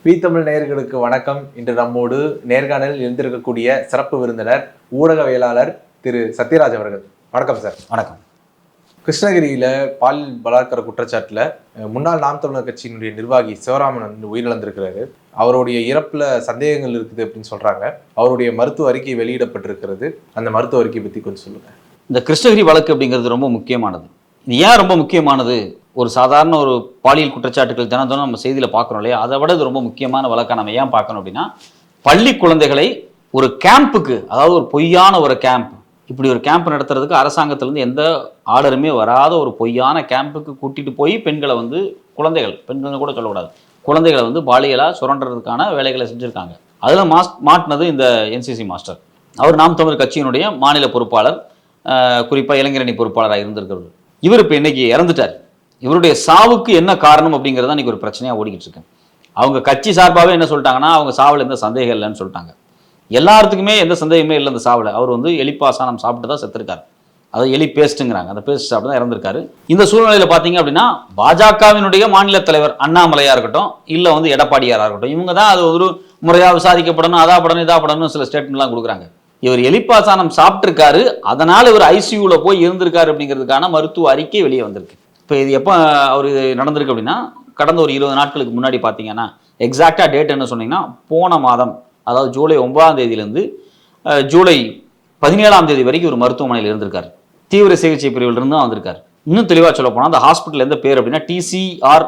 தமிழ் நேயர்களுக்கு வணக்கம். இன்று நம்மோடு நேர்காணலில் இருந்திருக்கக்கூடிய சிறப்பு விருந்தினர் ஊடகவியலாளர் திரு சத்யராஜ் அவர்கள். வணக்கம் சார். வணக்கம். கிருஷ்ணகிரியில பாலியல் பலாத்கார குற்றச்சாட்டுல முன்னாள் நாம் தமிழர் கட்சியினுடைய நிர்வாகி சிவராமன் வந்து உயிரிழந்திருக்கிறாரு. அவருடைய இறப்புல சந்தேகங்கள் இருக்குது அப்படின்னு சொல்றாங்க. அவருடைய மருத்துவ அறிக்கை வெளியிடப்பட்டிருக்கிறது. அந்த மருத்துவ அறிக்கை பத்தி கொஞ்சம் சொல்லுங்க. இந்த கிருஷ்ணகிரி வழக்கு அப்படிங்கிறது ரொம்ப முக்கியமானது. இது ஏன் ரொம்ப முக்கியமானது? ஒரு சாதாரண ஒரு பாலியல் குற்றச்சாட்டுகள் தினம் நம்ம செய்தியில் பார்க்குறோம் இல்லையா? அதை விட இது ரொம்ப முக்கியமான வழக்கை நம்ம ஏன் பார்க்கணும் அப்படின்னா, பள்ளி குழந்தைகளை ஒரு கேம்புக்கு, அதாவது ஒரு பொய்யான ஒரு கேம்ப், இப்படி ஒரு கேம்ப் நடத்துறதுக்கு அரசாங்கத்திலேருந்து எந்த ஆர்டருமே வராத ஒரு பொய்யான கேம்புக்கு கூட்டிகிட்டு போய் பெண்களை வந்து பெண்கள் கூட சொல்லக்கூடாது, குழந்தைகளை வந்து பாலியலாக சுரண்டுறதுக்கான வேலைகளை செஞ்சுருக்காங்க. அதில் மாட்டினது இந்த என்சிசி மாஸ்டர். அவர் நாம் தமிழர் கட்சியினுடைய மாநில பொறுப்பாளர், குறிப்பாக இளைஞரணி பொறுப்பாளராக இருந்திருக்கிறது. இவர் இப்போ இன்னைக்கு இறந்துட்டார். இவருடைய சாவுக்கு என்ன காரணம் அப்படிங்கிறத இன்றைக்கி ஒரு பிரச்சனையாக ஓடிக்கிட்டு இருக்கேன். அவங்க கட்சி சார்பாகவே என்ன சொல்லிட்டாங்கன்னா, அவங்க சாவில் எந்த சந்தேகம் இல்லைன்னு சொல்லிட்டாங்க. எல்லாத்துக்குமே எந்த சந்தேகமே இல்லை அந்த சாவில். அவர் வந்து எலிப்பாசானம் சாப்பிட்டு தான் செத்துருக்காரு. அதை எலி பேஸ்ட்டுங்கிறாங்க, அந்த பேஸ்ட் சாப்பிட்டு தான் இறந்துருக்காரு. இந்த சூழ்நிலையில் பார்த்தீங்க அப்படின்னா, பாஜகவினுடைய மாநில தலைவர் அண்ணாமலையாக இருக்கட்டும், இல்லை வந்து எடப்பாடியாராக இருக்கட்டும், இவங்க தான் அது ஒரு முறையாக விசாரிக்கப்படணும், அதாப்படணும் இதாப்படணும் சில ஸ்டேட்மெண்ட்லாம் கொடுக்குறாங்க. இவர் எலிப்பாசானம் சாப்பிட்ருக்காரு, அதனால் இவர் ஐசியூவில் போய் இருந்திருக்காரு அப்படிங்கிறதுக்கான மருத்துவ அறிக்கை வெளியே வந்திருக்கு. இப்போ இது எப்போ அவர் நடந்திருக்கு அப்படின்னா, கடந்த ஒரு 20 நாட்களுக்கு முன்னாடி பார்த்தீங்கன்னா, எக்ஸாக்டாக டேட் என்ன சொன்னீங்கன்னா, போன மாதம், அதாவது ஜூலை 9ஆம் தேதியிலேருந்து ஜூலை 17ஆம் தேதி வரைக்கும் ஒரு மருத்துவமனையில் இருந்திருக்காரு. தீவிர சிகிச்சை பிரிவில் இருந்து தான் வந்திருக்காரு. இன்னும் தெளிவாக சொல்ல போனால், அந்த ஹாஸ்பிட்டல் எந்த பேர் அப்படின்னா TCR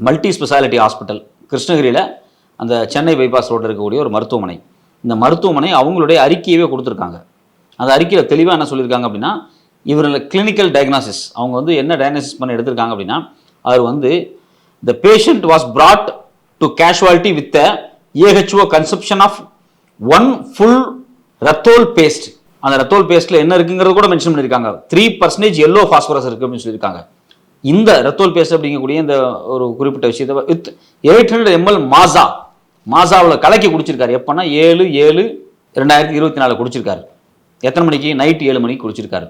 மல்டி ஸ்பெஷாலிட்டி ஹாஸ்பிட்டல், கிருஷ்ணகிரியில் அந்த சென்னை பைபாஸ் ரோட்டில் இருக்கக்கூடிய ஒரு மருத்துவமனை. இந்த மருத்துவமனை அவங்களுடைய அறிக்கையவே கொடுத்துருக்காங்க. அந்த அறிக்கையில் தெளிவாக என்ன சொல்லியிருக்காங்க அப்படின்னா, இவரில் கிளினிக்கல் டயக்னாசிஸ், அவங்க வந்து என்ன டயக்னாசிஸ் பண்ணி எடுத்திருக்காங்க அப்படின்னா, அவர் வந்து the patient was brought to casualty with a AHO consumption of 1 full ரத்தோல் பேஸ்ட். அந்த ரத்தோல் பேஸ்ட்டில் என்ன இருக்குங்கிறது கூட மென்ஷன் பண்ணியிருக்காங்க. 3% எல்லோ ஃபாஸ்பரஸ் இருக்குது அப்படின்னு சொல்லியிருக்காங்க. இந்த ரத்தோல் பேஸ்ட் அப்படிங்கக்கூடிய இந்த ஒரு குறிப்பிட்ட விஷயத்தை வித் 800 ml மாசாவில் கலக்கி குடிச்சிருக்காரு. எப்போனா 7/7/2024 குடிச்சிருக்காரு. எத்தனை மணிக்கு? நைட்டு 7 மணிக்கு குடிச்சிருக்காரு.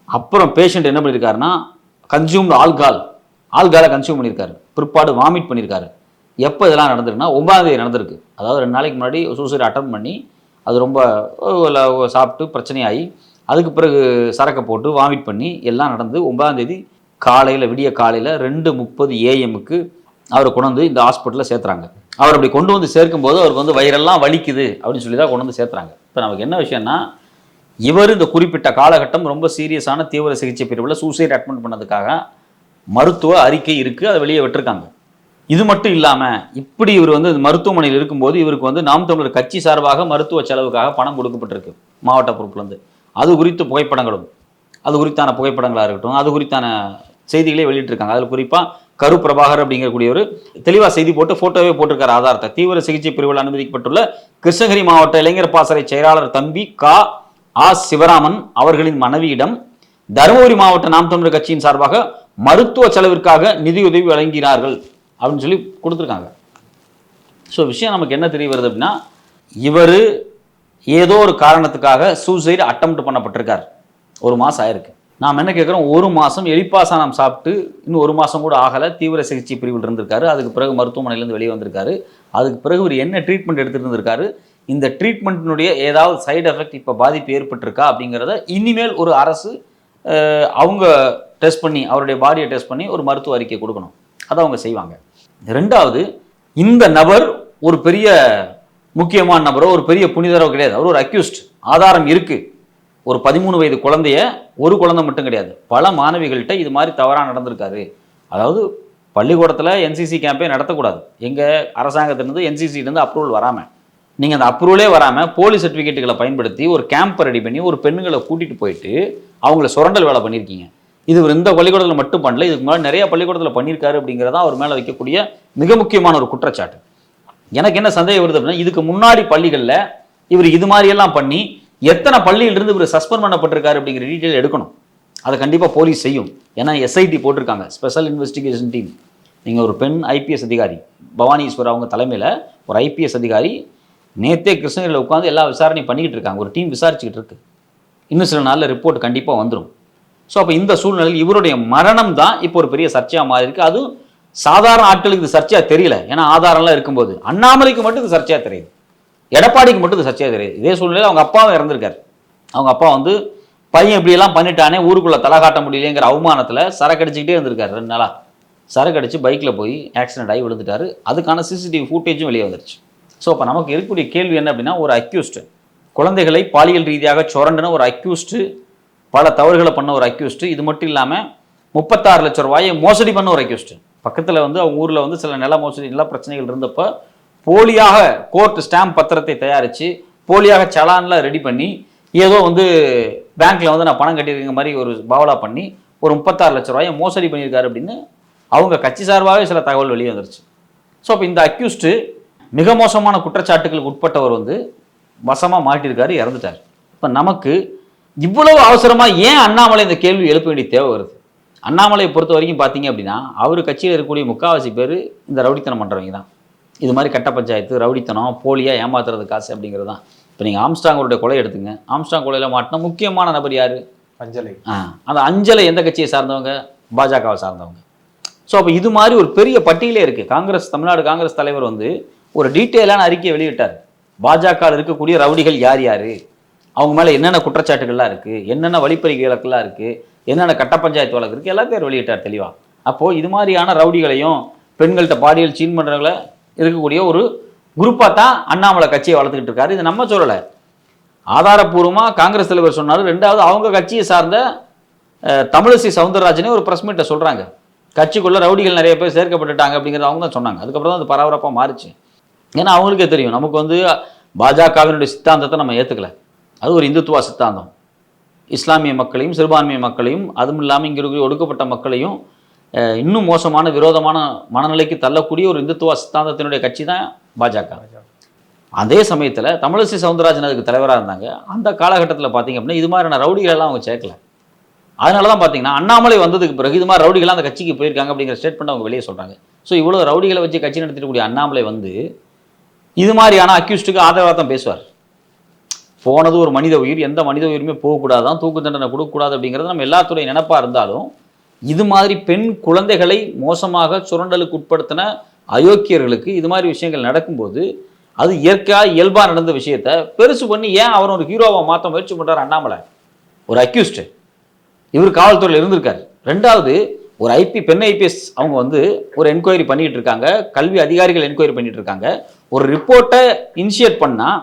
அப்புறம் பேஷண்ட் என்ன பண்ணியிருக்காருன்னா, கன்சியூம்டு ஆல்காலை கன்சியூம் பண்ணியிருக்காரு. பிற்பாடு வாமிட் பண்ணியிருக்காரு. எப்போ இதெல்லாம் நடந்திருக்குன்னா, 9ஆம் தேதி நடந்திருக்கு. அதாவது 2 நாளைக்கு முன்னாடி சூசைட் அட்டம் பண்ணி, அது ரொம்ப சாப்பிட்டு பிரச்சனையாகி, அதுக்கு பிறகு சரக்கை போட்டு வாமிட் பண்ணி எல்லாம் நடந்து 9ஆம் தேதி காலையில், விடிய காலையில் 2:30 AM அவரை கொண்டு வந்து இந்த ஹாஸ்பிட்டலில் சேர்த்துறாங்க. அவர் அப்படி கொண்டு வந்து சேர்க்கும்போது அவருக்கு வந்து வயிறெல்லாம் வலிக்குது அப்படின்னு சொல்லி தான் கொண்டு வந்து சேர்த்துறாங்க. இப்போ நமக்கு என்ன விஷயம்னா, இவர் இந்த குறிப்பிட்ட காலகட்டம் ரொம்ப சீரியஸான தீவிர சிகிச்சை பிரிவில் சூசைட் அட்மிட் பண்ணதுக்காக மருத்துவ அறிக்கை இருக்குது, அதை வெளியே விட்டுருக்காங்க. இது மட்டும் இல்லாமல், இப்படி இவர் வந்து மருத்துவமனையில் இருக்கும்போது இவருக்கு வந்து நாம் தமிழர் கட்சி சார்பாக மருத்துவ செலவுக்காக பணம் கொடுக்கப்பட்டிருக்கு மாவட்ட பொறுப்புலேருந்து. அது குறித்த புகைப்படங்களும், அது குறித்தான புகைப்படங்களாக இருக்கட்டும், அது குறித்தான செய்திகளே வெளியிட்டிருக்காங்க. அதில் குறிப்பாக கரு பிரபாகர் அப்படிங்கக்கூடிய ஒரு தெளிவாக செய்தி போட்டு ஃபோட்டோவே போட்டிருக்காரு ஆதாரத்தை. தீவிர சிகிச்சை பிரிவில் அனுமதிக்கப்பட்டுள்ள கிருஷ்ணகிரி மாவட்ட இளைஞர் பாசறை செயலாளர் தம்பி சிவராமன் அவர்களின் மனைவியிடம் தருமபுரி மாவட்ட நாம் தமிழர் கட்சியின் சார்பாக மருத்துவ செலவிற்காக நிதியுதவி வழங்கினார்கள் அப்படின்னு சொல்லி கொடுத்துருக்காங்க. ஸோ விஷயம் நமக்கு என்ன தெரிய வருது அப்படின்னா, இவர் ஏதோ ஒரு காரணத்துக்காக சூசைடு அட்டெம்ப்ட் பண்ணப்பட்டிருக்கார். 1 மாதம் ஆயிருக்கு. நாம் என்ன கேட்குறோம், 1 மாதம் எலிப்பாசானம் சாப்பிட்டு இன்னும் 1 மாதம் கூட ஆகலை, தீவிர சிகிச்சை பிரிவில் இருந்திருக்காரு. அதுக்கு பிறகு மருத்துவமனையிலேருந்து வெளியே வந்திருக்காரு. அதுக்கு பிறகு இவர் என்ன ட்ரீட்மெண்ட் எடுத்துகிட்டு இருந்திருக்காரு, இந்த ட்ரீட்மெண்ட்டினுடைய ஏதாவது சைடு எஃபெக்ட் இப்போ பாதிப்பு ஏற்பட்டிருக்கா அப்படிங்கிறத இனிமேல் ஒரு அரசு அவங்க டெஸ்ட் பண்ணி, அவருடைய பாடியை டெஸ்ட் பண்ணி ஒரு மருத்துவ அறிக்கை கொடுக்கணும். அதை அவங்க செய்வாங்க. 2வது, இந்த நபர் ஒரு பெரிய முக்கியமான நபரோ ஒரு பெரிய புனிதரோ கிடையாது. அவர் ஒரு அக்யூஸ்ட். ஆதாரம் இருக்குது. ஒரு 13 வயது குழந்தைய, ஒரு குழந்தை மட்டும் கிடையாது, பல மாணவிகள்கிட்ட இது மாதிரி தவறாக நடந்திருக்காரு. அதாவது பள்ளிக்கூடத்தில் என்சிசி கேம்பே நடத்தக்கூடாது. எங்கள் அரசாங்கத்திலேருந்து என்சிசிலேருந்து அப்ரூவல் வராமல், நீங்கள் அந்த அப்ரூவலே வராமல் போலீஸ் சர்டிஃபிகேட்டுகளை பயன்படுத்தி ஒரு கேம்பை ரெடி பண்ணி ஒரு பெண்ணுங்களை கூட்டிகிட்டு போயிட்டு அவங்கள சுரண்டல் வேலை பண்ணியிருக்கீங்க. இது இந்த பள்ளிக்கூடத்தில் மட்டும் பண்ணல, இதுக்கு மேலே நிறைய பள்ளிக்கூடத்தில் பண்ணியிருக்காரு அப்படிங்கிறதா அவர் மேலே வைக்கக்கூடிய மிக முக்கியமான ஒரு குற்றச்சாட்டு. எனக்கு என்ன சந்தேகம் வருது அப்படின்னா, இதுக்கு முன்னாடி பள்ளிகளில் இவர் இது மாதிரியெல்லாம் பண்ணி எத்தனை பள்ளியிலிருந்து இவர் சஸ்பெண்ட் பண்ணப்பட்டிருக்காரு அப்படிங்கிற டீட்டெயில் எடுக்கணும். அதை கண்டிப்பாக போலீஸ் செய்யும். ஏன்னா SIT போட்டிருக்காங்க, ஸ்பெஷல் இன்வெஸ்டிகேஷன் டீம். நீங்கள் ஒரு பெண் IPS அதிகாரி பவானி ஈஸ்வர் அவங்க தலைமையில் ஒரு IPS அதிகாரி நேற்றே கிருஷ்ணகிரியில் உட்காந்து எல்லா விசாரணையும் பண்ணிக்கிட்டு இருக்காங்க. ஒரு டீம் விசாரிச்சுக்கிட்டு இருக்கு. இன்னும் சில நாளில் ரிப்போர்ட் கண்டிப்பாக வந்துடும். ஸோ அப்போ இந்த சூழ்நிலையில் இவருடைய மரணம் தான் இப்போ ஒரு பெரிய சர்ச்சையாக மாறி இருக்குது. அதுவும் சாதாரண ஆட்களுக்கு இது சர்ச்சையா தெரியல, ஏன்னா ஆதாரம்லாம் இருக்கும்போது. அண்ணாமலைக்கு மட்டும் இது சர்ச்சையா தெரியுது, எடப்பாடிக்கு மட்டும் இது சர்ச்சையா தெரியுது. இதே சூழ்நிலையில் அவங்க அப்பாவும் இறந்திருக்காரு. அவங்க அப்பா வந்து பையன் இப்படியெல்லாம் பண்ணிட்டானே, ஊருக்குள்ள தலை காட்ட முடியலைங்கிற அவமானத்தில் சரக்கு அடிச்சுக்கிட்டே இருந்திருக்காரு 2 நாளா. சரக்கு அடிச்சு பைக்கில் போய் ஆக்சிடென்ட் ஆகி விழுந்துட்டாரு. அதுக்கான சிசிடிவி ஃபுட்டேஜும் வெளியே வந்துருச்சு. ஸோ அப்போ நமக்கு இருக்கக்கூடிய கேள்வி என்ன அப்படின்னா, ஒரு அக்யூஸ்டு, குழந்தைகளை பாலியல் ரீதியாக சுரண்டின ஒரு அக்யூஸ்டு, பல தவறுகளை பண்ண ஒரு அக்யூஸ்டு, இது மட்டும் இல்லாமல் 36 லட்சம் ரூபாயை மோசடி பண்ண ஒரு அக்யூஸ்டு. பக்கத்தில் வந்து அவங்க ஊரில் வந்து சில நில மோசடி நில பிரச்சனைகள் இருந்தப்போ போலியாக கோர்ட் ஸ்டாம்ப் பத்திரத்தை தயாரித்து போலியாக சலான்லாம் ரெடி பண்ணி ஏதோ வந்து பேங்க்கில் வந்து நான் பணம் கட்டியிருக்க மாதிரி ஒரு பாவலா பண்ணி ஒரு 36 லட்சம் ரூபாயை மோசடி பண்ணியிருக்காரு அப்படின்னு அவங்க கட்சி சார்பாகவே சில தகவல் வெளியே வந்துருச்சு. ஸோ இப்போ இந்த அக்யூஸ்டு மிக மோசமான குற்றச்சாட்டுகளுக்கு உட்பட்டவர் வந்து வசமாக மாட்டியிருக்காரு, இறந்துட்டார். இப்போ நமக்கு இவ்வளவு அவசரமாக ஏன் அண்ணாமலை இந்த கேள்வி எழுப்ப வேண்டிய தேவை வருது? அண்ணாமலையை பொறுத்த வரைக்கும் பார்த்தீங்க அப்படின்னா, அவர் கட்சியில் இருக்கக்கூடிய முக்கால்வாசி பேர் இந்த ரவுடித்தனம் பண்ணுறவங்க தான். இது மாதிரி கட்ட பஞ்சாயத்து, ரவுடித்தனம், போலியாக ஏமாத்துறது காசு அப்படிங்கிறது தான். இப்போ நீங்கள் ஆம்ஸ்டாங்கோடைய கொலை எடுத்துங்க. ஆம்ஸ்டாங் கொலையில் மாட்டின முக்கியமான நபர் யார்? அஞ்சலை. அந்த அஞ்சலை எந்த கட்சியை சார்ந்தவங்க? பாஜகவை சார்ந்தவங்க. ஸோ அப்போ இது மாதிரி ஒரு பெரிய பட்டியலே இருக்குது. காங்கிரஸ், தமிழ்நாடு காங்கிரஸ் தலைவர் வந்து ஒரு டீட்டெயிலான அறிக்கையை வெளியிட்டார். பாஜகவில் இருக்கக்கூடிய ரவுடிகள் யார் யார், அவங்க மேலே என்னென்ன குற்றச்சாட்டுகள்லாம் இருக்குது, என்னென்ன வழிப்பறி வழக்குலாம் இருக்குது, என்னென்ன கட்ட பஞ்சாயத்து வழக்கு இருக்குது, எல்லாத்தையும் வெளியிட்டார் தெளிவாக. அப்போது இது மாதிரியான ரவுடிகளையும் பெண்கள்கிட்ட பாலியல் சீன் பண்ணுறவங்களை இருக்கக்கூடிய ஒரு குரூப்பாக தான் அண்ணாமலை கட்சியை வளர்த்துக்கிட்டு இருக்காரு. இது நம்ம சொல்லலை, ஆதாரப்பூர்வமாக காங்கிரஸ் தலைவர் சொன்னார். 2வது அவங்க கட்சியை சார்ந்த தமிழிசை சவுந்தரராஜனே ஒரு ப்ரெஸ் மீட்டை சொல்கிறாங்க, கட்சிக்குள்ளே ரவுடிகள் நிறைய பேர் சேர்க்கப்பட்டுட்டாங்க அப்படிங்கிறது அவங்க தான் சொன்னாங்க. அதுக்கப்புறம் தான் அது பரபரப்பாக மாறிச்சு. ஏன்னா அவங்களுக்கே தெரியும், நமக்கு வந்து பாஜகவினுடைய சித்தாந்தத்தை நம்ம ஏற்றுக்கல, அது ஒரு இந்துத்துவா சித்தாந்தம். இஸ்லாமிய மக்களையும் சிறுபான்மை மக்களையும் அதுவும் இல்லாமல் இங்கே இருக்கிற ஒடுக்கப்பட்ட மக்களையும் இன்னும் மோசமான விரோதமான மனநிலைக்கு தள்ளக்கூடிய ஒரு இந்துத்துவா சித்தாந்தத்தினுடைய கட்சி தான் பாஜக. அதே சமயத்தில் தமிழிசை சவுந்தரராஜன் அதுக்கு தலைவராக இருந்தாங்க. அந்த காலகட்டத்தில் பார்த்தீங்க அப்படின்னா இது மாதிரியான ரவுடிகளெல்லாம் அவங்க சேர்க்கல. அதனால தான் பார்த்தீங்கன்னா அண்ணாமலை வந்ததுக்கு பிறகு இது மாதிரி ரவுடிகளாக அந்த கட்சிக்கு போயிருக்காங்க அப்படிங்கிற ஸ்டேட்மெண்ட் அவங்க வெளியே சொல்கிறாங்க. ஸோ இவ்வளோ ரவுடிகளை வச்சு கட்சி நடத்திடக்கூடிய அண்ணாமலை வந்து இது மாதிரியான அக்யூஸ்டுக்கு ஆதரவாக தான் பேசுவார். போனது ஒரு மனித உயிர், எந்த மனித உயிருமே போகக்கூடாதான், தூக்கு தண்டனை கொடுக்கக்கூடாது அப்படிங்கிறது நம்ம எல்லாத்துடைய நினைப்பாக இருந்தாலும், இது மாதிரி பெண் குழந்தைகளை மோசமாக சுரண்டலுக்கு உட்படுத்தின அயோக்கியர்களுக்கு இது மாதிரி விஷயங்கள் நடக்கும்போது அது இயற்கையாக இயல்பாக நடந்த விஷயத்த பெருசு பண்ணி ஏன் அவரை ஒரு ஹீரோவாக மாற்ற முயற்சி பண்ணுறாரு அண்ணாமலை? ஒரு அக்யூஸ்டு, இவர் காவல்துறையில் இருந்திருக்காரு. 2வது ஒரு பெண் ஐபிஎஸ் அவங்க வந்து ஒரு என்கொயரி பண்ணிட்டு இருக்காங்க, கல்வி அதிகாரிகள் என்கொயரி பண்ணிட்டு இருக்காங்க. ஒரு ரிப்போர்ட்டை இனிஷியேட் பண்ணால்,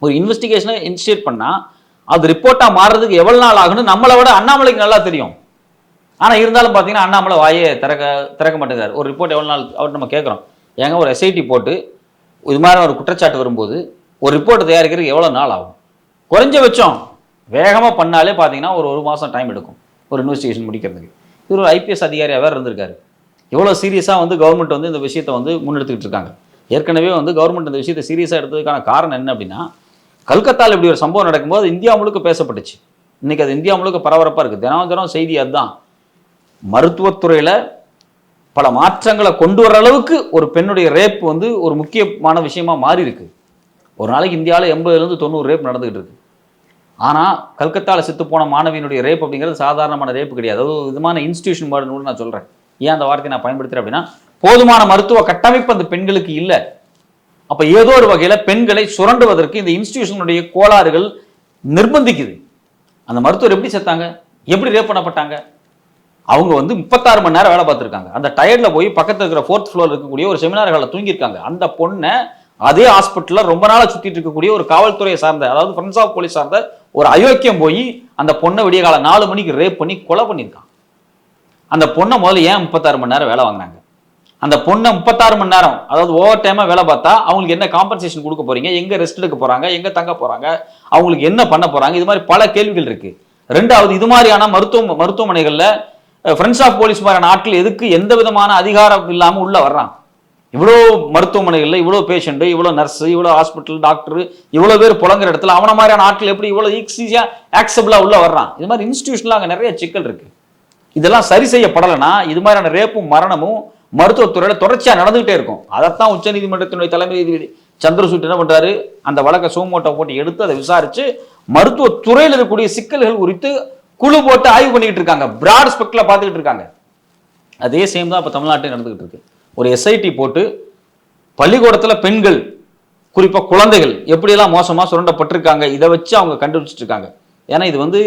ஒரு இன்வெஸ்டிகேஷனை இனிஷியேட் பண்ணால் அது ரிப்போர்ட்டாக மாறுறதுக்கு எவ்வளோ நாள் ஆகுன்னு நம்மளை விட அண்ணாமலைக்கு நல்லா தெரியும். ஆனால் இருந்தாலும் பார்த்தீங்கன்னா அண்ணாமலை வாயே திறக்க மாட்டேங்கிறார். ஒரு ரிப்போர்ட் எவ்வளோ நாள் அவர் நம்ம கேட்குறோம், ஏங்க ஒரு எஸ்ஐடி போட்டு இது மாதிரி ஒரு குற்றச்சாட்டு வரும்போது ஒரு ரிப்போர்ட் தயாரிக்கிறதுக்கு எவ்வளோ நாள் ஆகும்? குறைஞ்சபட்சம் வேகமாக பண்ணாலே பார்த்தீங்கன்னா ஒரு மாதம் டைம் எடுக்கும் ஒரு இன்வெஸ்டிகேஷன் முடிக்கிறதுக்கு. இவர் ஒரு ஐபிஎஸ் அதிகாரியாக வேறு இருந்திருக்காரு. எவ்வளோ சீரியஸாக வந்து கவர்மெண்ட் வந்து இந்த விஷயத்தை வந்து முன்னெடுத்துக்கிட்டு இருக்காங்க. ஏற்கனவே வந்து கவர்மெண்ட் இந்த விஷயத்தை சீரியஸாக எடுத்ததுக்கான காரணம் என்ன அப்படின்னா, கல்கத்தாவில் இப்படி ஒரு சம்பவம் நடக்கும்போது இந்தியா முழுக்க பேசப்பட்டுச்சு. இன்றைக்கி அது இந்தியா முழுக்க பரபரப்பாக இருக்குது. தினம் செய்தி அதுதான். மருத்துவத்துறையில் பல மாற்றங்களை கொண்டு வர அளவுக்கு ஒரு பெண்ணுடைய ரேப் வந்து ஒரு முக்கியமான விஷயமா மாறி இருக்கு. ஒரு நாளைக்கு இந்தியாவில் 80லேருந்து 90 ரேப் நடந்துகிட்டு இருக்கு. ஆனால் கல்கத்தாவில் செத்து போன மாணவியினுடைய ரேப் அப்படிங்கிறது சாதாரணமான ரேப்பு கிடையாது. அது ஒரு விதமான இன்ஸ்டிடியூஷன் மாடல்னு நான் சொல்கிறேன். ஏன் அந்த வார்த்தையை நான் பயன்படுத்துகிறேன் அப்படின்னா, போதுமான மருத்துவ கட்டமைப்பு அந்த பெண்களுக்கு இல்லை. அப்போ ஏதோ ஒரு வகையில் பெண்களை சுரண்டுவதற்கு இந்த இன்ஸ்டிடியூஷனுடைய கோளாறுகள் நிர்பந்திக்குது. அந்த மருத்துவர் எப்படி செத்தாங்க, எப்படி ரேப் பண்ணப்பட்டாங்க? அவங்க வந்து 36 மணி நேரம் வேலை பார்த்துருக்காங்க. அந்த டயர்டில் போய் பக்கத்தில் இருக்கிற 4th ஃப்ளோர் இருக்கக்கூடிய ஒரு செமினார் ஹாலில் தூங்கியிருக்காங்க. அந்த பொண்ணை அதே ஹாஸ்பிட்டலில் ரொம்ப நாளாக சுற்றிட்டு இருக்கக்கூடிய ஒரு காவல்துறையை சார்ந்த, அதாவது ஃப்ரெண்ட்ஸ் ஆஃப் போலீஸ் சார்ந்த ஒரு அயோக்கியம் போய் அந்த பொண்ணை விடிய கால 4 மணிக்கு ரேப் பண்ணி கொலை பண்ணியிருக்கான். அந்த பொண்ணை முதல்ல ஏன் 36 மணி நேரம் வேலை வாங்கினாங்க? அந்த பொண்ணை 36 மணி நேரம், அதாவது ஓவர் டைமாக வேலை பார்த்தா அவங்களுக்கு என்ன காம்பன்சேஷன் கொடுக்க போறீங்க, எங்கே ரெஸ்ட் எடுக்க போகிறாங்க, எங்கே தங்க போகிறாங்க, அவங்களுக்கு என்ன பண்ண போகிறாங்க? இது மாதிரி பல கேள்விகள் இருக்குது. 2வது இது மாதிரியான மருத்துவமனைகளில் ஃப்ரெண்ட்ஸ் ஆஃப் போலீஸ் மாதிரியான ஆட்கள் எதுக்கு எந்த விதமான அதிகாரம் இல்லாமல் உள்ளே வர்றான்? இவ்வளோ மருத்துவமனைகளில் இவ்வளோ பேஷண்ட்டு, இவ்வளோ நர்ஸு, இவ்வளோ ஹாஸ்பிட்டல் டாக்டர், இவ்வளோ பேர் புலங்குற இடத்துல அவனை மாதிரியான ஆட்கள் எப்படி இவ்வளோ ஈஸியாக ஆக்சபிளாக உள்ளே வர்றான்? இது மாதிரி இன்ஸ்டிடியூஷனில் அங்கே நிறைய சிக்கல் இருக்குது. இதெல்லாம் சரி செய்யப்படலைன்னா இது மாதிரியான ரேப்பும் மரணமும் மருத்துவத்துறையில் தொடர்ச்சியாக நடந்துகிட்டே இருக்கும். அதைத்தான் உச்சநீதிமன்றத்தினுடைய தலைமை நீதிபதி சந்திரசூட் என்ன பண்ணுறாரு, அந்த வழக்கை சோமோட்டோ போட்டு எடுத்து அதை விசாரித்து மருத்துவத்துறையில் இருக்கக்கூடிய சிக்கல்கள் குறித்து குழு போட்டு ஆய்வு பண்ணிக்கிட்டு இருக்காங்க. பிராட் ஸ்பெக்ட்ல பார்த்துக்கிட்டு இருக்காங்க. அதே சேம் தான் இப்போ தமிழ்நாட்டில் நடந்துகிட்டு இருக்கு. ஒரு எஸ்ஐடி போட்டு பள்ளிக்கூடத்தில் பெண்கள் குறிப்பாக குழந்தைகள் எப்படியெல்லாம் மோசமாக சுரண்டப்பட்டிருக்காங்க இதை வச்சு அவங்க கண்டுபிடிச்சிட்டு இருக்காங்க. ஏன்னா இது வந்து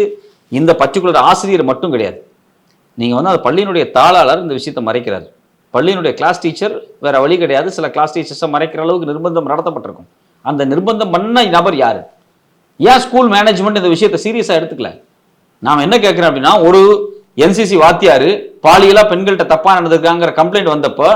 இந்த பர்டிகுலர் ஆசிரியர் மட்டும் கிடையாது. நீங்கள் வந்து அந்த பள்ளியினுடைய தாளாளர் இந்த விஷயத்தை மறைக்கிறார். பள்ளியினுடைய கிளாஸ் டீச்சர் வேற வழி கிடையாது, சில கிளாஸ் டீச்சர்ஸை மறைக்கிற அளவுக்கு நிர்பந்தம் நடத்தப்பட்டிருக்கும். அந்த நிர்பந்தம் பண்ண நபர் யாரு? ஏன் ஸ்கூல் மேனேஜ்மெண்ட் இந்த விஷயத்தை சீரியஸாக எடுத்துக்கல? நாம் என்ன கேட்குறோம் அப்படின்னா, ஒரு என்சிசி வாத்தியார் பாலியலா பெண்கள்கிட்ட தப்பா நடந்திருக்காங்கிற கம்ப்ளைண்ட் வந்தப்போ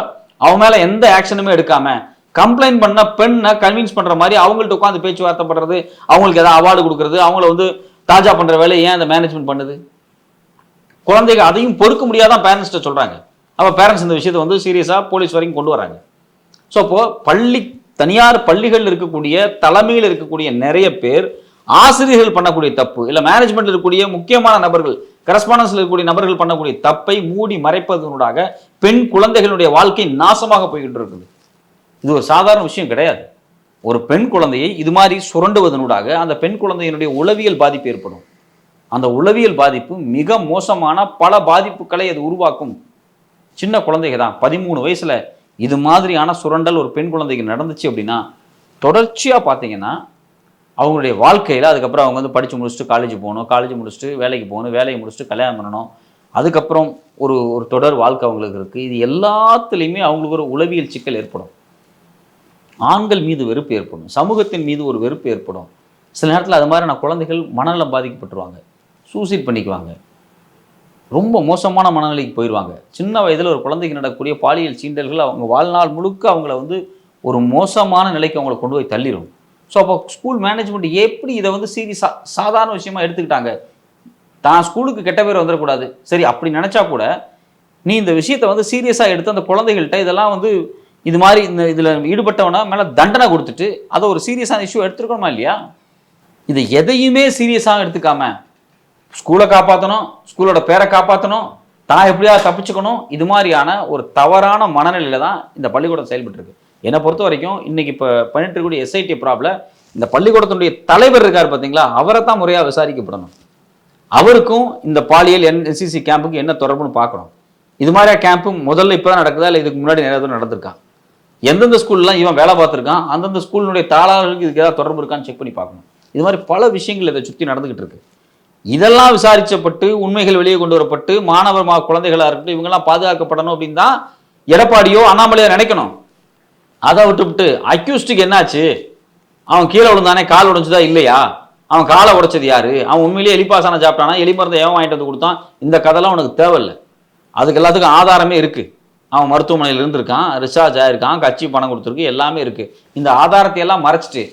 அவன் மேல எந்த ஆக்ஷனுமே எடுக்காம கம்ப்ளைண்ட் பண்ண பெண்ணை கன்வின்ஸ் பண்ற மாதிரி அவங்கள்ட்ட உட்காந்து பேச்சுவார்த்தை பண்றது, அவங்களுக்கு ஏதாவது அவார்டு கொடுக்கறது, அவங்கள வந்து தாஜா பண்ற வேலையை ஏன் அந்த மேனேஜ்மெண்ட் பண்ணுது? குழந்தைங்க அதையும் பொறுக்க முடியாதான் பேரண்ட்ஸ்ட்ட சொல்றாங்க. அப்போ பேரண்ட்ஸ் இந்த விஷயத்தை வந்து சீரியஸா போலீஸ் வரைக்கும் கொண்டு வராங்க. ஸோ அப்போ தனியார் பள்ளிகள் இருக்கக்கூடிய தலைமையில் இருக்கக்கூடிய நிறைய பேர் ஆசிரியர்கள் பண்ணக்கூடிய தப்பு, இல்லை மேனேஜ்மெண்ட்ல இருக்கக்கூடிய முக்கியமான நபர்கள், கரஸ்பாண்டன்ஸ்ல இருக்கக்கூடிய நபர்கள் பண்ணக்கூடிய தப்பை மூடி மறைப்பதனூடாக பெண் குழந்தைகளுடைய வாழ்க்கை நாசமாக போய்கிட்டு இருக்குது. இது ஒரு சாதாரண விஷயம் கிடையாது. ஒரு பெண் குழந்தையை இது மாதிரி சுரண்டுவதனூடாக அந்த பெண் குழந்தையினுடைய உளவியல் பாதிப்பு ஏற்படும். அந்த உளவியல் பாதிப்பு மிக மோசமான பல பாதிப்புகளை அது உருவாக்கும். சின்ன குழந்தைங்க தான் 13 வயசுல இது மாதிரியான சுரண்டல் ஒரு பெண் குழந்தைக்கு நடந்துச்சு அப்படின்னா தொடர்ச்சியா பார்த்தீங்கன்னா அவங்களுடைய வாழ்க்கையில் அதுக்கப்புறம் அவங்க வந்து படித்து முடிச்சுட்டு காலேஜ் போகணும், காலேஜ் முடிச்சுட்டு வேலைக்கு போகணும், வேலையை முடிச்சுட்டு கல்யாணம் பண்ணணும், அதுக்கப்புறம் ஒரு ஒரு தொடர் வாழ்க்கை அவங்களுக்கு இருக்குது. இது எல்லாத்துலேயுமே அவங்களுக்கு ஒரு உளவியல் சிக்கல் ஏற்படும். ஆண்கள் மீது வெறுப்பு ஏற்படும், சமூகத்தின் மீது ஒரு வெறுப்பு ஏற்படும். சில நேரத்தில் அது மாதிரியான குழந்தைகள் மனநலம் பாதிக்கப்பட்டுருவாங்க, சூசைட் பண்ணிக்குவாங்க, ரொம்ப மோசமான மனநிலைக்கு போயிடுவாங்க. சின்ன வயதில் ஒரு குழந்தைக்கு நடக்கக்கூடிய பாலியல் சீண்டல்கள் அவங்க வாழ்நாள் முழுக்க அவங்கள வந்து ஒரு மோசமான நிலைக்கு அவங்கள கொண்டு போய் தள்ளிடும். ஸோ அப்போ ஸ்கூல் மேனேஜ்மெண்ட் எப்படி இதை வந்து சாதாரண விஷயமா எடுத்துக்கிட்டாங்க? தான் ஸ்கூலுக்கு கெட்ட பேர் வந்துடக்கூடாது, சரி அப்படி நினச்சா கூட நீ இந்த விஷயத்தை வந்து சீரியஸாக எடுத்து அந்த குழந்தைகள்கிட்ட இதெல்லாம் வந்து இது மாதிரி இந்த இதில் ஈடுபட்டவனா மேலே தண்டனை கொடுத்துட்டு அதை ஒரு சீரியஸான இஷ்யூ எடுத்துருக்கணுமா இல்லையா? இதை எதையுமே சீரியஸாக எடுத்துக்காம ஸ்கூலை காப்பாற்றணும், ஸ்கூலோட பேரை காப்பாற்றணும், தான் எப்படியா தப்பிச்சுக்கணும், இது மாதிரியான ஒரு தவறான மனநிலையில தான் இந்த பள்ளிக்கூடம் செயல்பட்டு இருக்கு. என்னை பொறுத்த வரைக்கும் இன்னைக்கு இப்போ பண்ணிட்டு இருக்கக்கூடிய எஸ்ஐடி ப்ராப்ளம் இந்த பள்ளிக்கூடத்தினுடைய தலைவர் இருக்கார் பார்த்தீங்களா, அவரை தான் முறையாக விசாரிக்கப்படணும். அவருக்கும் இந்த பாலியல் என்சிசி கேம்புக்கு என்ன தொடர்புன்னு பார்க்கணும். இது மாதிரியா கேம்ப்பு முதல்ல இப்போ தான் நடக்குதா இல்லை இதுக்கு முன்னாடி நிறைய தூரம் நடந்திருக்கான்? எந்தெந்த ஸ்கூல்லாம் இவன் வேலை பார்த்துருக்கான், அந்தந்த ஸ்கூலினுடைய தாளாளர்களுக்கு இதுக்கு ஏதாவது தொடர்பு இருக்கான்னு செக் பண்ணி பார்க்கணும். இது மாதிரி பல விஷயங்கள் இதை சுற்றி நடந்துகிட்டு இருக்கு. இதெல்லாம் விசாரிச்சப்பட்டு உண்மைகள் வெளியே கொண்டு வரப்பட்டு மாணவர் குழந்தைகளாக இருக்கட்டும் இவங்கெல்லாம் பாதுகாக்கப்படணும் அப்படின்னு தான் எடப்பாடியோ அண்ணாமலையோ நினைக்கணும். அதை விட்டுவிட்டு அக்யூஸ்டுக்கு என்னாச்சு, அவன் கீழே விழுந்தானே, கால் உடைஞ்சதா இல்லையா, அவன் காலை உடைச்சது யாரு, அவன் உண்மையிலேயே எலிப்பாசான சாப்பிட்டானா, எலி மருந்தை எவன் வாங்கிட்டு வந்து கொடுத்தான், இந்த கதைலாம் உனக்கு தேவையில்லை. அதுக்கு எல்லாத்துக்கும் ஆதாரமே இருக்கு. அவன் மருத்துவமனையில் இருந்திருக்கான், ரிசார்ஜ் ஆயிருக்கான், கட்சி பணம் கொடுத்துருக்கு, எல்லாமே இருக்கு. இந்த ஆதாரத்தை எல்லாம் மறைச்சிட்டு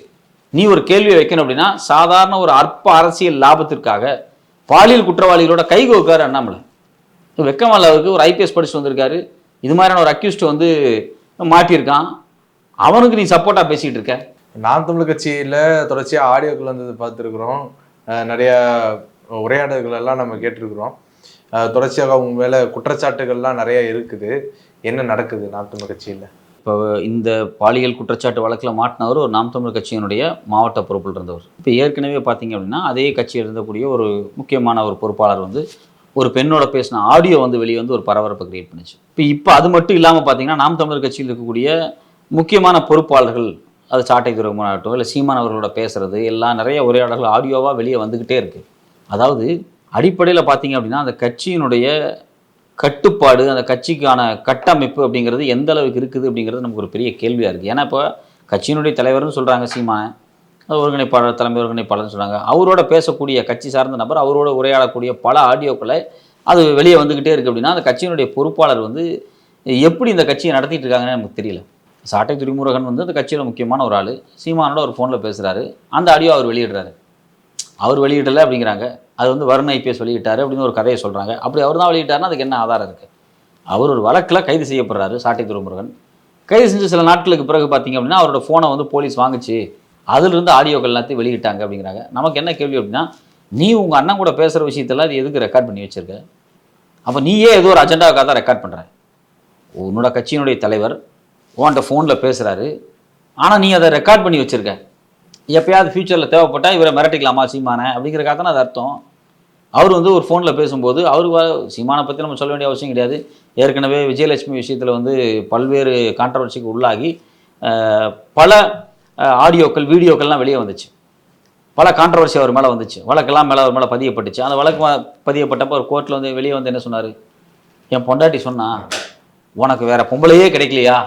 நீ ஒரு கேள்வியை வைக்கணும் அப்படின்னா சாதாரண ஒரு அற்ப அரசியல் லாபத்திற்காக பாலியல் குற்றவாளிகளோட கைகோக்காரு அண்ணாமலை. வெக்கமல்ல அவருக்கு, ஒரு ஐபிஎஸ் படிச்சு வந்திருக்காரு, இது மாதிரியான ஒரு அக்யூஸ்ட் வந்து மாட்டியிருக்கான், அவனுக்கு நீ சப்போர்ட்டா பேசிக்கிட்டு இருக்க. நாம் தமிழர் கட்சியில தொடர்ச்சியா ஆடியோக்கள் வந்தது பார்த்துருக்குறோம், நிறைய உரையாடல்கள் எல்லாம் நம்ம கேட்டிருக்கிறோம். தொடர்ச்சியாக அவங்க மேல குற்றச்சாட்டுகள்லாம் நிறைய இருக்குது. என்ன நடக்குது நாம் தமிழர் கட்சியில? இப்போ இந்த பாலியல் குற்றச்சாட்டு வழக்கில் மாட்டினவர் ஒரு நாம் தமிழர் கட்சியினுடைய மாவட்ட பொறுப்பில் இருந்தவர். இப்போ ஏற்கனவே பார்த்தீங்க அப்படின்னா அதே கட்சியில் இருந்தக்கூடிய ஒரு முக்கியமான ஒரு பொறுப்பாளர் வந்து ஒரு பெண்ணோட பேசின ஆடியோ வந்து வெளியே வந்து ஒரு பரபரப்பை கிரியேட் பண்ணுச்சு. இப்போ அது மட்டும் இல்லாமல் பார்த்தீங்கன்னா நாம் தமிழர் கட்சியில் இருக்கக்கூடிய முக்கியமான பொறுப்பாளர்கள், அது சாட்டை துறைமுகமாகட்டும் இல்லை சீமான் அவர்களோட பேசுறது எல்லாம் நிறைய உரையாடல்கள் ஆடியோவாக வெளியே வந்துக்கிட்டே இருக்குது. அதாவது அடிப்படையில் பார்த்தீங்க அப்படின்னா அந்த கட்சியினுடைய கட்டுப்பாடு, அந்த கட்சிக்கான கட்டமைப்பு அப்படிங்கிறது எந்த அளவுக்கு இருக்குது அப்படிங்கிறது நமக்கு ஒரு பெரிய கேள்வியாக இருக்குது. ஏன்னா இப்போ கட்சியினுடைய தலைவர்னு சொல்கிறாங்க சீமானை, அது ஒருங்கிணைப்பாளர், தலைமை ஒருங்கிணைப்பாளர்னு சொல்கிறாங்க. அவரோட பேசக்கூடிய கட்சி சார்ந்த நபர் அவரோட உரையாடக்கூடிய பல ஆடியோக்களை அது வெளியே வந்துக்கிட்டே இருக்குது. அப்படின்னா அந்த கட்சியினுடைய பொறுப்பாளர் வந்து எப்படி இந்த கட்சியை நடத்திட்டு இருக்காங்கன்னு நமக்கு தெரியல. சாட்டை துரைமுருகன் வந்து அந்த கட்சியில் முக்கியமான ஒரு ஆள், சீமானோட ஒரு ஃபோனில் பேசுகிறாரு, அந்த ஆடியோ அவர் வெளியிடுறாரு. அவர் வெளியிடலை அப்படிங்கிறாங்க, அது வந்து வருண் ஐபிஎஸ் வெளியிட்டார் அப்படின்னு ஒரு கதையை சொல்கிறாங்க. அப்படி அவர் தான் வெளியிட்டாருன்னா அதுக்கு என்ன ஆதாரம் இருக்குது? அவர் ஒரு வழக்கில் கைது செய்யப்படுறாரு சாட்டை துரைமுருகன். கைது செஞ்சு சில நாட்களுக்கு பிறகு பார்த்தீங்க அப்படின்னா அவரோட ஃபோனை வந்து போலீஸ் வாங்கிச்சு, அதிலிருந்து ஆடியோக்கள் எல்லாத்தையும் வெளியிட்டாங்க அப்படிங்கிறாங்க. நமக்கு என்ன கேள்வி அப்படின்னா, நீ உங்கள் அண்ணன் கூட பேசுகிற விஷயத்தெல்லாம் அது எதுக்கு ரெக்கார்ட் பண்ணி வச்சுருக்க? அப்போ நீயே ஏதோ ஒரு அஜெண்டாவுக்காக தான் ரெக்கார்ட் பண்ணுற. உன்னோட கட்சியினுடைய தலைவர் உன்கிட்ட ஃபோனில் பேசுகிறாரு, ஆனால் நீ அதை ரெக்கார்ட் பண்ணி வச்சுருக்க. எப்போயாவது ஃபியூச்சரில் தேவைப்பட்டால் இவரை மிரட்டிக்கலாமா சீமானை அப்படிங்கிறக்காக தானே அது அர்த்தம். அவர் வந்து ஒரு ஃபோனில் பேசும்போது சீமானை பற்றி நம்ம சொல்ல வேண்டிய அவசியம் கிடையாது. ஏற்கனவே விஜயலட்சுமி விஷயத்தில் வந்து பல்வேறு கான்ட்ரவர்சிக்கு உள்ளாகி பல ஆடியோக்கள் வீடியோக்கள்லாம் வெளியே வந்துச்சு. பல கான்ட்ரவர்சி அவர் மேலே வந்துச்சு. வழக்கெல்லாம் அவர் மேலே பதியப்பட்டுச்சு. அந்த வழக்கு பதியப்பட்டப்போ ஒரு கோர்ட்டில் வந்து வெளியே வந்து என்ன சொன்னார், என் பொண்டாட்டி சொன்னா உனக்கு வேற பொம்பளையே கிடைக்கலையா,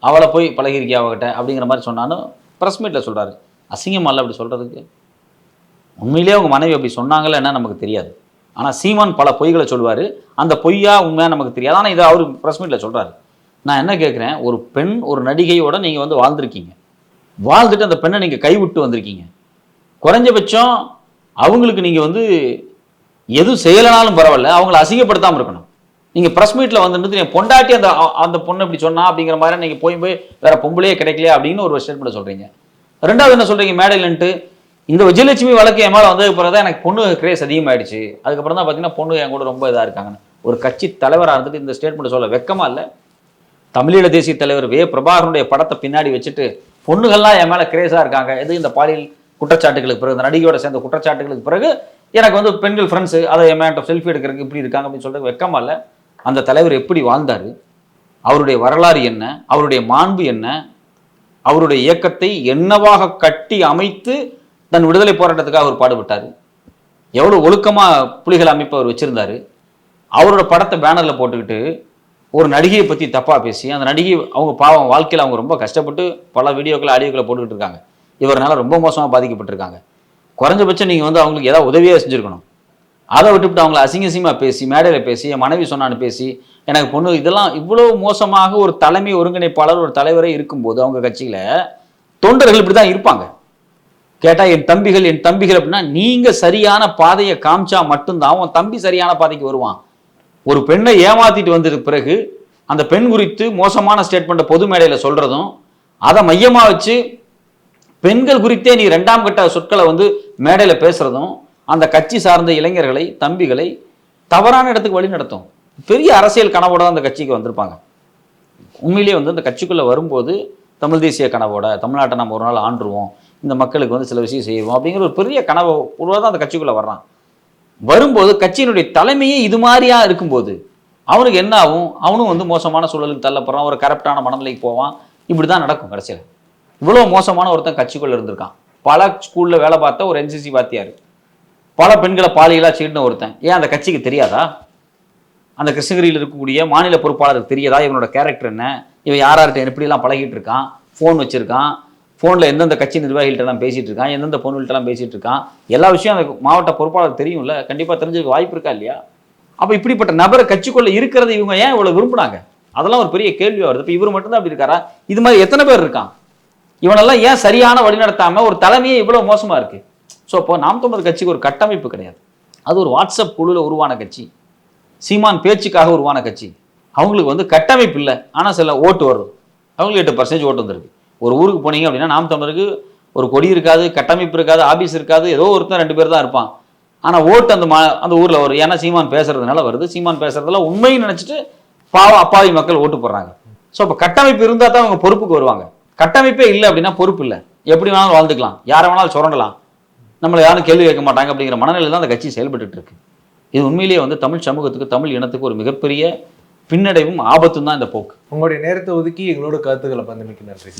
அவளை போய் பழகிருக்கியா அவகிட்ட அப்படிங்கிற மாதிரி சொன்னான்னு ப்ரெஸ் மீட்டில் சொல்கிறாரு. அசிங்கமா இல்லை அப்படி சொல்கிறதுக்கு? உண்மையிலேயே அவங்க மனைவி அப்படி சொன்னாங்களே என்ன நமக்கு தெரியாது. ஆனால் சீமான் பல பொய்களை சொல்லுவார். அந்த பொய்யா உண்மையாக நமக்கு தெரியாது. ஆனால் இதை அவர் ப்ரெஸ் மீட்டில் சொல்கிறாரு. நான் என்ன கேட்குறேன், ஒரு பெண் ஒரு நடிகையோடு நீங்கள் வந்து வாழ்ந்துருக்கீங்க, வாழ்ந்துட்டு அந்த பெண்ணை நீங்கள் கைவிட்டு வந்திருக்கீங்க. குறைஞ்சபட்சம் அவங்களுக்கு நீங்கள் வந்து எதுவும் செய்யலைனாலும் பரவாயில்ல, அவங்கள அசிங்கப்படுத்தாமல் இருக்கணும். நீங்கள் ப்ரெஸ் மீட்டில் வந்துட்டு என் பொண்டாட்டி அந்த பொண்ணு இப்படி சொன்னா அப்படிங்கிற மாதிரி நீங்கள் போய் வேற பொம்பளையே கிடைக்கலையா அப்படின்னு ஒரு ஸ்டேட்மெண்ட் சொல்கிறீங்க. ரெண்டாவது என்ன சொல்கிறீங்க, மேடையிலன்ட்டு இந்த விஜயலட்சுமி வழக்கு என் மேலே வந்ததுக்கு பிறகு தான் எனக்கு பொண்ணு கிரேஸ் அதிகமாகிடுச்சு, அதுக்கப்புறம் தான் பார்த்தீங்கன்னா பொண்ணு என் கூட ரொம்ப இதாக இருக்காங்கன்னு ஒரு கட்சி தலைவராக இருந்துட்டு இந்த ஸ்டேட்மெண்ட் சொல்ல வெக்கமா இல்லை? தமிழீழ தேசிய தலைவர் பிரபாகரனுடைய படத்தை பின்னாடி வச்சுட்டு பொண்ணுகள்லாம் என் மேலே கிரேஸாக இருக்காங்க, எது இந்த பாலியல் குற்றச்சாட்டுகளுக்கு பிறகு, இந்த நடிகையோட சேர்ந்த குற்றச்சாட்டுகளுக்கு பிறகு எனக்கு வந்து பெண்கள் ஃப்ரெண்ட்ஸு அதை என் செல்ஃபி எடுக்கிறதுக்கு இப்படி இருக்காங்க அப்படின்னு சொல்லிட்டு வெக்கமா இல்லை? அந்த தலைவர் எப்படி வாழ்ந்தார், அவருடைய வரலாறு என்ன, அவருடைய மாண்பு என்ன, அவருடைய இயக்கத்தை என்னவாக கட்டி அமைத்து தன் விடுதலை போராட்டத்துக்காக அவர் பாடுபட்டார், எவ்வளோ ஒழுக்கமாக புலிகள் அமைப்பு அவர் வச்சுருந்தார். அவரோட படத்தை பேனரில் போட்டுக்கிட்டு ஒரு நடிகையை பற்றி தப்பாக பேசி அந்த நடிகை அவங்க பாவம் வாழ்க்கையில் அவங்க ரொம்ப கஷ்டப்பட்டு பல வீடியோக்களை ஆடியோக்களை போட்டுக்கிட்டு இருக்காங்க, இவரால் ரொம்ப மோசமாக பாதிக்கப்பட்டிருக்காங்க. குறைஞ்சபட்சம் நீங்கள் வந்து அவங்களுக்கு ஏதாவது உதவியாக செஞ்சுருக்கணும். அதை விட்டுவிட்டு அவங்கள அசிங்கசியமாக பேசி மேடையில் பேசி என் மனைவி சொன்னான்னு பேசி எனக்கு பொண்ணு இதெல்லாம் இவ்வளோ மோசமாக ஒரு தலைமை ஒருங்கிணைப்பாளர் ஒரு தலைவரே இருக்கும்போது அவங்க கட்சியில் தொண்டர்கள் இப்படி தான் இருப்பாங்க. கேட்டால் என் தம்பிகள் அப்படின்னா நீங்கள் சரியான பாதையை காமிச்சா மட்டும்தான் உன் தம்பி சரியான பாதைக்கு வருவான். ஒரு பெண்ணை ஏமாத்திட்டு வந்ததுக்கு பிறகு அந்த பெண் குறித்து மோசமான ஸ்டேட்மெண்ட்டை பொது மேடையில் சொல்கிறதும், அதை மையமாக வச்சு பெண்கள் குறித்தே நீ 2ஆம் கட்ட சொற்களை வந்து மேடையில் பேசுகிறதும் அந்த கட்சி சார்ந்த இளைஞர்களை தம்பிகளை தவறான இடத்துக்கு வழி நடத்தும். பெரிய அரசியல் கனவோட அந்த கட்சிக்கு வந்திருப்பாங்க. உண்மையிலேயே வந்து அந்த கட்சிக்குள்ளே வரும்போது தமிழ் தேசிய கனவோட தமிழ்நாட்டை நம்ம ஒரு நாள் ஆண்டுருவோம், இந்த மக்களுக்கு வந்து சில விஷயம் செய்வோம் அப்படிங்கிற ஒரு பெரிய கனவு தான் அந்த கட்சிக்குள்ளே வர்றான். வரும்போது கட்சியினுடைய தலைமையே இது மாதிரியா இருக்கும்போது அவனுக்கு என்ன ஆகும், அவனும் வந்து மோசமான சூழலுக்கு தள்ளப்படுறான், ஒரு கரெக்டான மனநிலைக்கு போவான். இப்படி தான் நடக்கும். கடைசியில் இவ்வளோ மோசமான ஒருத்தன் கட்சிக்குள்ளே இருந்திருக்கான். பல ஸ்கூலில் வேலை பார்த்த ஒரு NCC வாத்தியார், பல பெண்களை பாலியலாக சீட்டின ஒருத்தன். ஏன் அந்த கட்சிக்கு தெரியாதா? அந்த கிருஷ்ணகிரியில் இருக்கக்கூடிய மாநில பொறுப்பாளருக்கு தெரியாதா இவனோட கேரக்டர் என்ன, இவன் யார்கிட்ட எப்படிலாம் பழகிட்டு இருக்கான், ஃபோன் வச்சுருக்கான், ஃபோனில் எந்தெந்த கட்சி நிர்வாகிகள்ட்டெல்லாம் பேசிகிட்டு இருக்கான், எந்தெந்த பொண்ணுகள்ட்டெல்லாம் பேசிகிட்டு இருக்கான், எல்லா விஷயம் அந்த மாவட்ட பொறுப்பாளர் தெரியும்ல, கண்டிப்பாக தெரிஞ்சுக்க வாய்ப்பு இருக்கா இல்லையா? அப்போ இப்படிப்பட்ட நபரை கட்சிக்குள்ளே இருக்கிறது இவங்க ஏன் இவ்வளோ விரும்புனாங்க? அதெல்லாம் ஒரு பெரிய கேள்வியாக வருது. இப்போ இவர் மட்டும்தான் அப்படி இருக்காரா? இது மாதிரி எத்தனை பேர் இருக்கான்? இவனெல்லாம் ஏன் சரியான வழி நடத்தாமல் ஒரு தலைமையே இவ்வளோ மோசமாக இருக்குது? ஸோ அப்போ நாம் தமிழர் கட்சிக்கு ஒரு கட்டமைப்பு கிடையாது. அது ஒரு வாட்ஸ்அப் குழுவில் உருவான கட்சி, சீமான் பேச்சுக்காக உருவான கட்சி. அவங்களுக்கு வந்து கட்டமைப்பு இல்லை, ஆனால் சில ஓட்டு வரும். அவங்களுக்கு 8% ஓட்டு வந்திருக்கு. ஒரு ஊருக்கு போனீங்க அப்படின்னா நாம் தமிழருக்கு ஒரு கொடி இருக்காது, கட்டமைப்பு இருக்காது, ஆபீஸ் இருக்காது, ஏதோ ஒருத்தன் 2 பேர் தான் இருப்பான். ஆனால் ஓட்டு அந்த ஊரில் வரும். ஏன்னா சீமான் பேசுறதுனால வருது. சீமான் பேசுறதுல உண்மைன்னு நினச்சிட்டு அப்பாவி மக்கள் ஓட்டு போடுறாங்க. ஸோ அப்போ கட்டமைப்பு இருந்தால் தான் அவங்க பொறுப்புக்கு வருவாங்க. கட்டமைப்பே இல்லை அப்படின்னா பொறுப்பு இல்லை. எப்படி வேணாலும் வாழ்ந்துக்கலாம், யாரை வேணாலும் சுரண்டலாம், நம்மளை யாரும் கேள்வி கேட்க மாட்டாங்க அப்படிங்கிற மனநிலை தான் அந்த கட்சி செயல்பட்டு இருக்கு. இது உண்மையிலேயே வந்து தமிழ் சமூகத்துக்கு தமிழ் இனத்துக்கு ஒரு மிகப்பெரிய பின்னடைவும் ஆபத்தும் தான் இந்த போக்கு. உங்களுடைய நேரத்தை ஒதுக்கி எங்களோட கருத்துக்களை பகிர்ந்தமைக்கு நன்றி.